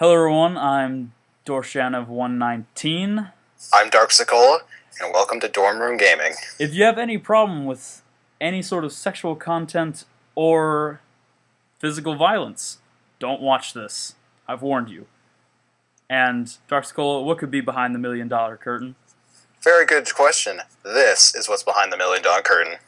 Hello everyone, I'm Dorshan of 119. I'm Dark Sokola, and welcome to Dorm Room Gaming. If you have any problem with any sort of sexual content or physical violence, don't watch this. I've warned you. And Dark Skull, what could be behind the $1,000,000 curtain? Very good question. This is what's behind the $1,000,000 curtain.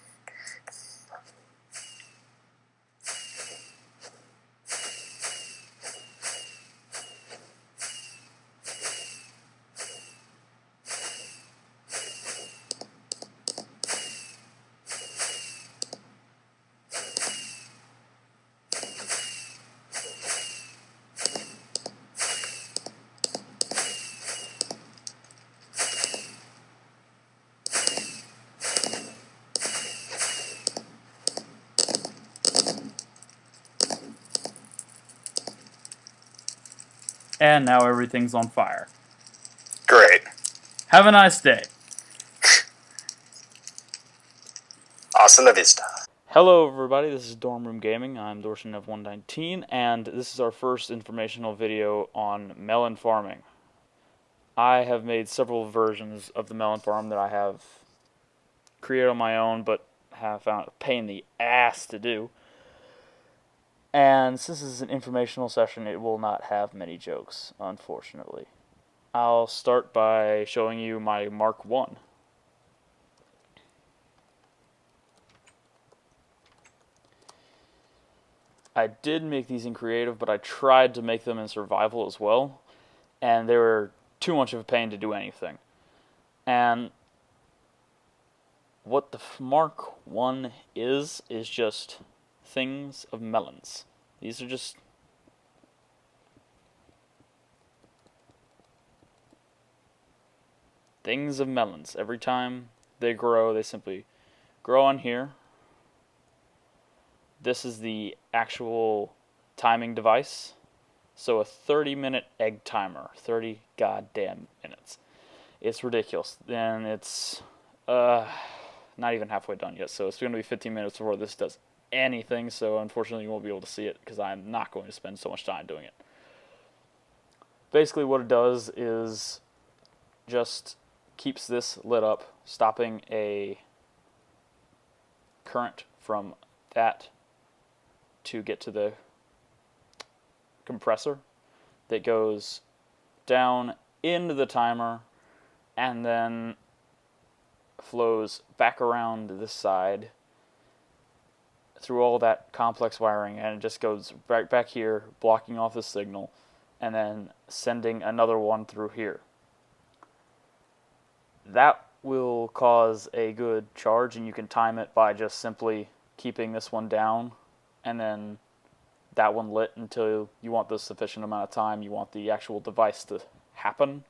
And now everything's on fire. Great. Have a nice day. Hasta la vista. Hello everybody, this is Dorm Room Gaming. I'm Dorshan of 119, and this is our first informational video on melon farming. I have made several versions of the melon farm that I have created on my own, but have found it a pain in the ass to do. And since this is an informational session, it will not have many jokes, unfortunately. I'll start by showing you my Mark 1. I did make these in creative, but I tried to make them in survival as well, and they were too much of a pain to do anything. And what the Mark 1 is just things of melons. These are just things of melons. Every time they grow, they simply grow on here. This is the actual timing device. So a 30-minute egg timer. 30 goddamn minutes. It's ridiculous. And it's not even halfway done yet. So it's going to be 15 minutes before this does anything. So unfortunately you won't be able to see it because I'm not going to spend so much time doing it. Basically what it does is just keeps this lit up, stopping a current from that to get to the compressor that goes down into the timer and then flows back around this side through all that complex wiring, and it just goes right back here, blocking off the signal, and then sending another one through here. That will cause a good charge, and you can time it by just simply keeping this one down and then that one lit until you want the sufficient amount of time you want the actual device to happen.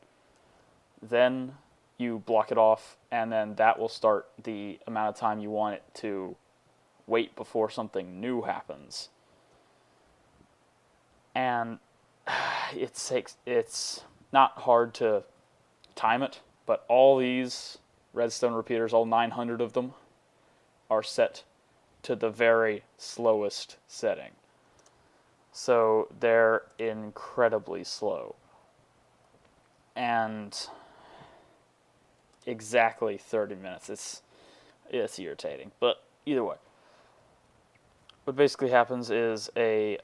Then you block it off, and then that will start the amount of time you want it to wait before something new happens. And it's not hard to time it, but all these redstone repeaters, all 900 of them, are set to the very slowest setting. So they're incredibly slow. And exactly 30 minutes. It's irritating. But either way, what basically happens is a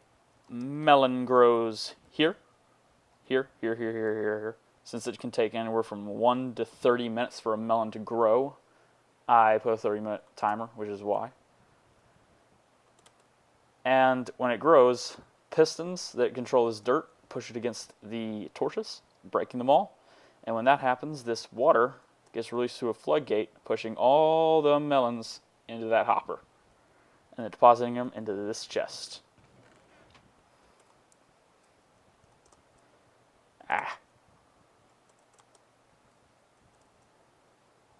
melon grows here. Since it can take anywhere from 1 to 30 minutes for a melon to grow, I put a 30-minute timer, which is why. And when it grows, pistons that control this dirt push it against the torches, breaking them all. And when that happens, this water gets released through a floodgate, pushing all the melons into that hopper, and then depositing them into this chest.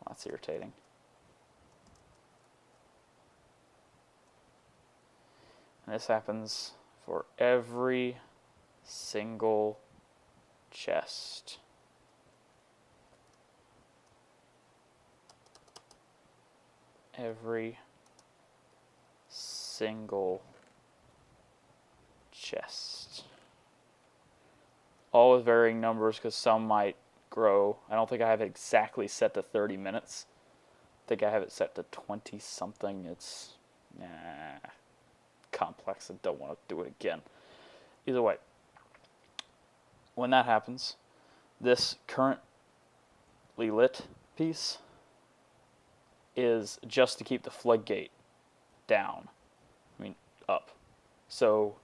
That's irritating. And this happens for every single chest. Every single chest. all with varying numbers because some might grow. I don't think I have it exactly set to 30 minutes. I think I have it set to 20 something. It's complex. I don't want to do it again. Either way, when that happens, this currently lit piece is just to keep the floodgate down. I mean, up. So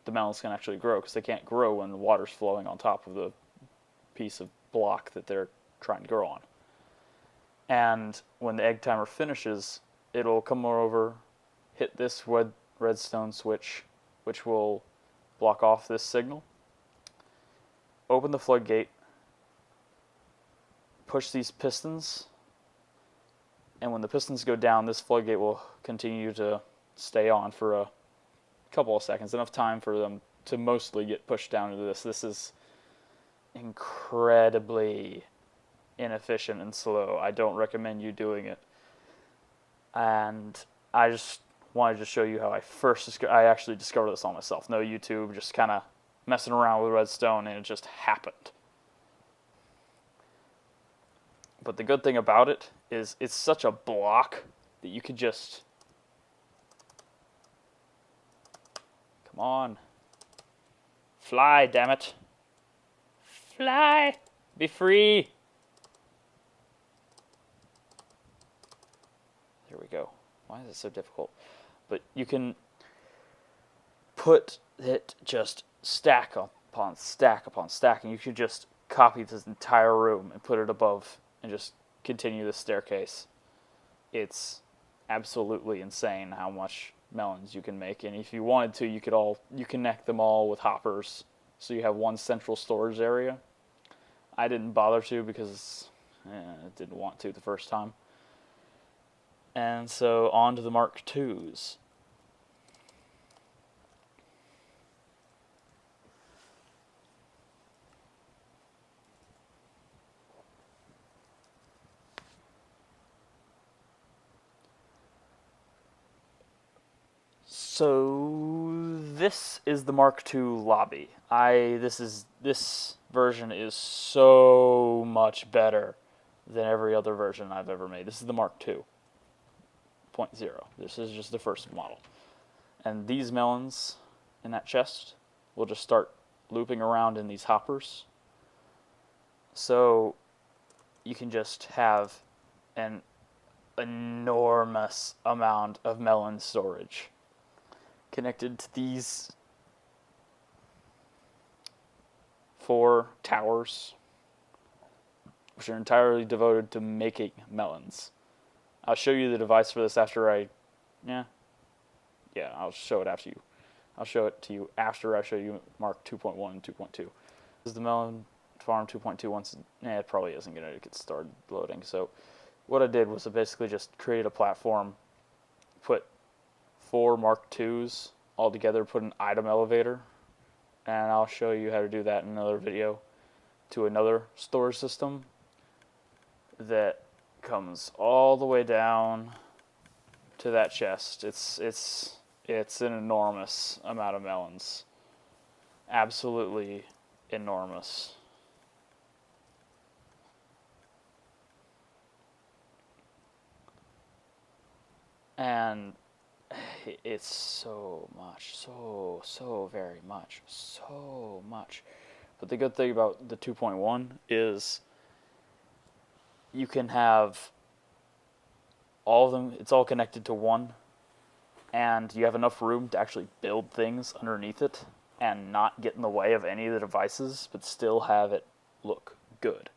the melons can actually grow, because they can't grow when the water's flowing on top of the piece of block that they're trying to grow on. And when the egg timer finishes, it'll come over, hit this redstone switch, which will block off this signal, open the floodgate, push these pistons, and when the pistons go down, this floodgate will continue to stay on for a couple of seconds, enough time for them to mostly get pushed down into this. This is incredibly inefficient and slow. I don't recommend you doing it. And I just wanted to show you how I actually discovered this on myself. No YouTube, just kind of messing around with redstone, and it just happened. But the good thing about it is it's such a block that you could just... Come on. Fly, damn it. Fly! Be free! There we go. Why is it so difficult? But you can put it just stack upon stack upon stack, and you can just copy this entire room and put it above and just continue the staircase. It's absolutely insane how much melons you can make, and if you wanted to, you connect them all with hoppers, so you have one central storage area. I didn't bother to because I didn't want to the first time. And so on to the Mark IIs. So this is the Mark II lobby. This version is so much better than every other version I've ever made. This is the Mark II. 0.0. This is just the first model. And these melons in that chest will just start looping around in these hoppers. So you can just have an enormous amount of melon storage connected to these 4 towers, which are entirely devoted to making melons. I'll show you the device for this after I'll show it after you. I'll show it to you after I show you Mark 2.1 and 2.2. This is the melon farm 2.2. It probably isn't going to get started loading. So what I did was I basically just created a platform, put 4 Mark IIs all together, put an item elevator, and I'll show you how to do that in another video, to another storage system that comes all the way down to that chest. It's an enormous amount of melons. Absolutely enormous. And it's so much, so very much, so much. But the good thing about the 2.1 is you can have all of them, it's all connected to one, and you have enough room to actually build things underneath it and not get in the way of any of the devices, but still have it look good.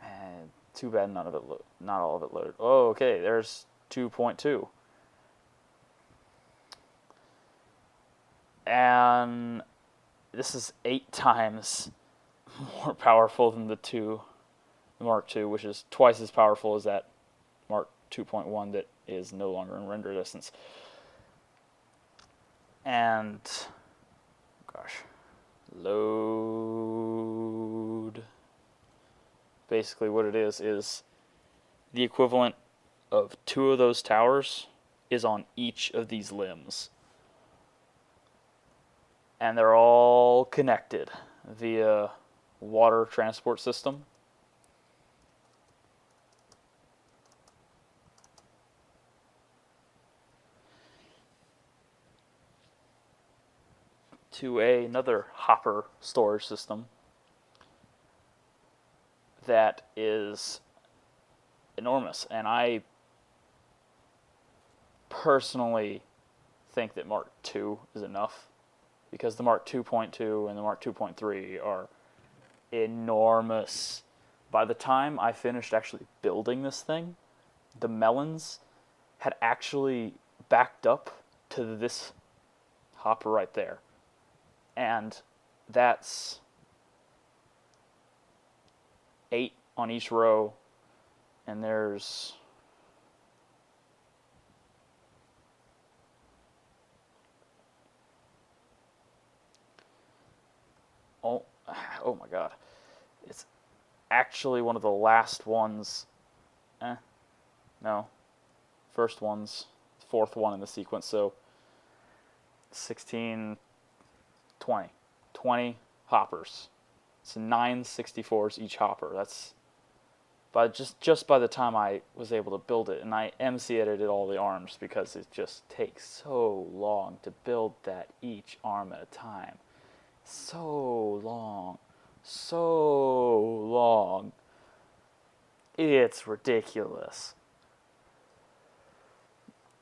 And too bad not all of it loaded. Oh, okay, there's 2.2. And this is 8 times more powerful than the Mark II, which is twice as powerful as that Mark 2.1 that is no longer in render distance. And, gosh, load. Basically what it is the equivalent of 2 of those towers is on each of these limbs. And they're all connected. via water transport system. To another hopper storage system that is enormous. And I personally think that Mark II is enough, because the Mark 2.2 and the Mark 2.3 are enormous. By the time I finished actually building this thing, the melons had actually backed up to this hopper right there. And that's 8 on each row, and there's oh my god, it's actually one of the last ones. No, first one's fourth one in the sequence. So 16, 20 hoppers. It's 9 64s each hopper. That's just by the time I was able to build it, and I MC edited all the arms because it just takes so long to build that each arm at a time. So long. So long. It's ridiculous.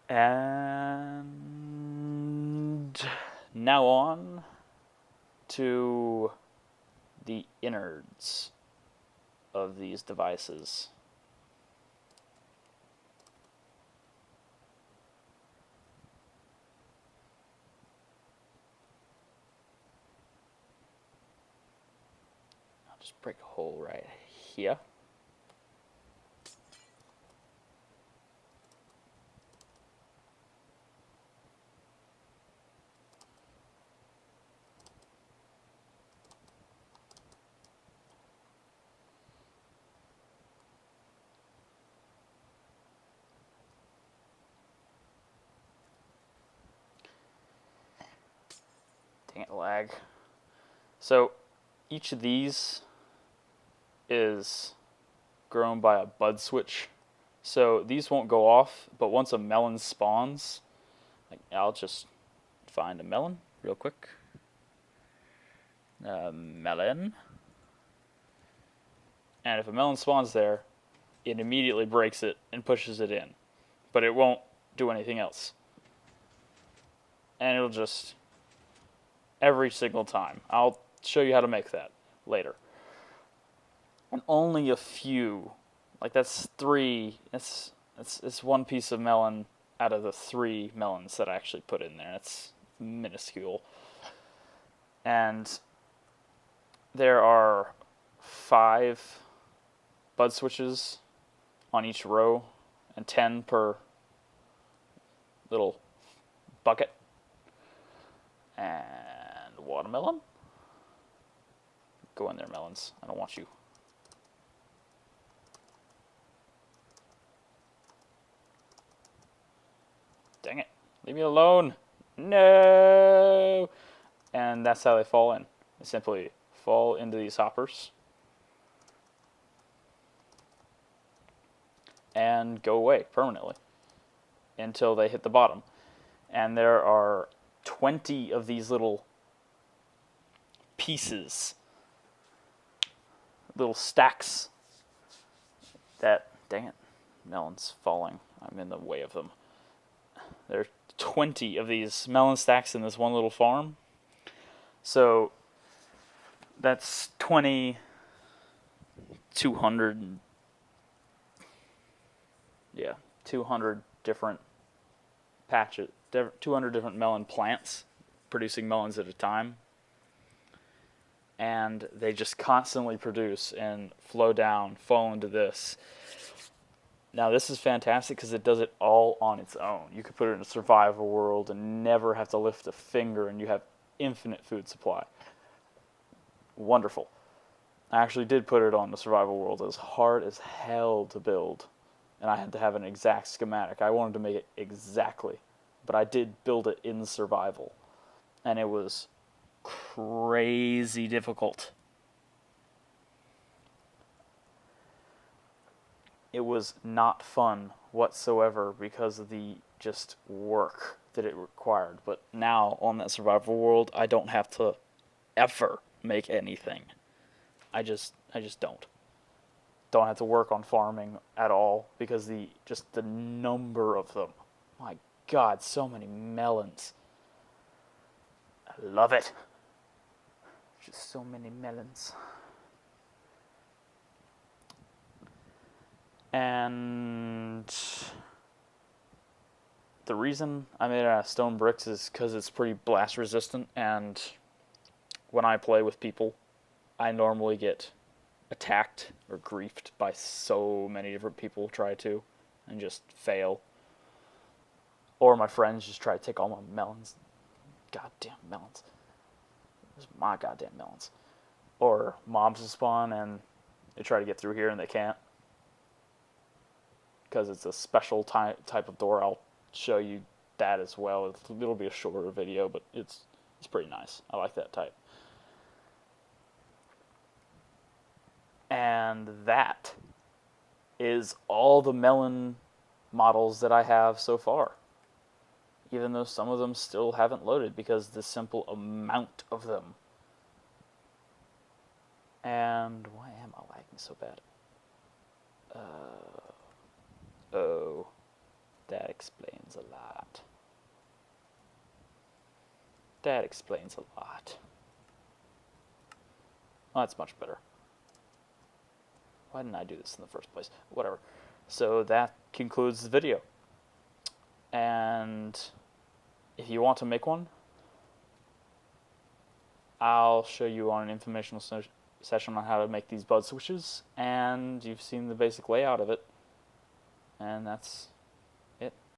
And now on to the innards of these devices. I'll just break a hole right here. Dang it, lag. So each of these is grown by a bud switch. So these won't go off, but once a melon spawns, like, I'll just find a melon real quick. Melon. And if a melon spawns there, it immediately breaks it and pushes it in. But it won't do anything else. And it'll just, every single time. I'll show you how to make that later. And only a few, like that's 3, it's one piece of melon out of the 3 melons that I actually put in there. It's minuscule. And there are 5 bud switches on each row and 10 per little bucket. And watermelon. Go in there, melons. I don't want you. Dang it. Leave me alone. No. And that's how they fall in. They simply fall into these hoppers and go away permanently until they hit the bottom. And there are 20 of these little pieces, little stacks that, dang it, melon's falling. I'm in the way of them. There are 20 of these melon stacks in this one little farm. So that's 200 different patches, 200 different melon plants producing melons at a time. And they just constantly produce and flow down, fall into this. Now this is fantastic because it does it all on its own. You could put it in a survival world and never have to lift a finger, and you have infinite food supply. Wonderful. I actually did put it on the survival world. It was hard as hell to build, and I had to have an exact schematic. I wanted to make it exactly, but I did build it in survival, and it was crazy difficult. It was not fun whatsoever because of the just work that it required. But now on that survival world, I don't have to ever make anything. I just don't have to work on farming at all because the number of them. My God, so many melons. I love it. Just so many melons. And the reason I made it out of stone bricks is because it's pretty blast resistant, and when I play with people, I normally get attacked or griefed by so many different people try to and just fail. Or my friends just try to take all my melons. Goddamn melons. Those are my goddamn melons. Or mobs will spawn and they try to get through here and they can't. Because it's a special type of door. I'll show you that as well. It'll be a shorter video, but it's pretty nice. I like that type. And that is all the melon models that I have so far. Even though some of them still haven't loaded because the simple amount of them. And why am I lagging so bad? Oh, that explains a lot. That explains a lot. Oh, that's much better. Why didn't I do this in the first place? Whatever. So that concludes the video. And if you want to make one, I'll show you on an informational session on how to make these bud switches, and you've seen the basic layout of it. And that's it.